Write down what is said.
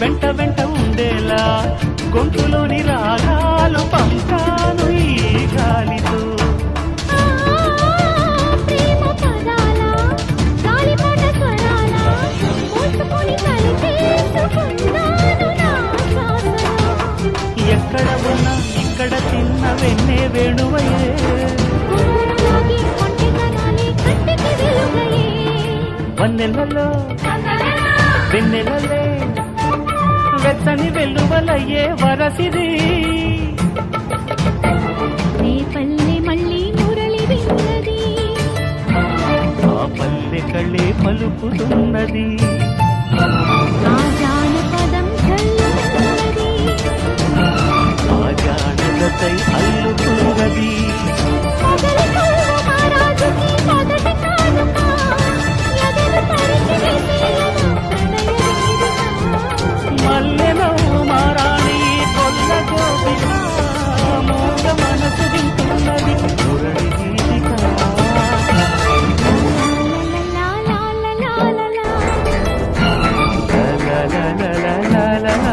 వెంట వెంట ఉండేలా గొంతులోని రాగాలు పంపాను ఈ గాలితో. ప్రేమ పదాల గాలిపట స్వరాల మోసుకొని కలిపేసుకున్నాను నా శ్వాసలో. ఎక్కడ ఉన్నా ఇక్కడ చిన్న వెన్నే వేణువయే, గుంగురులాగి ఒంటితనాలే కంటికి వెలుగయే. వన్నెలలో వెన్నెలలే వెచ్చని వెల్లువలయ్యే వరసిది. నీ పల్లె మళ్ళీ మురళి విన్నది, ఆ పల్లె కళ్ళే పలుకుతున్నది, ఆ జానపదం చల్లుతున్నది. ఆ జానకై అల్లుతున్నది. మొదటి కళ్ళు మహారాజుకి మొదటి కానుక, ఎదలు తరిచి వేసేయను ప్రణయ వేదిక. మల్లెలో మారాణి కొల్ల గోపిక, మూగ మనసు వింటున్నది మురళి గీతిక. లా లా లా లా లా లా. లా లా లా లా లా లా లా.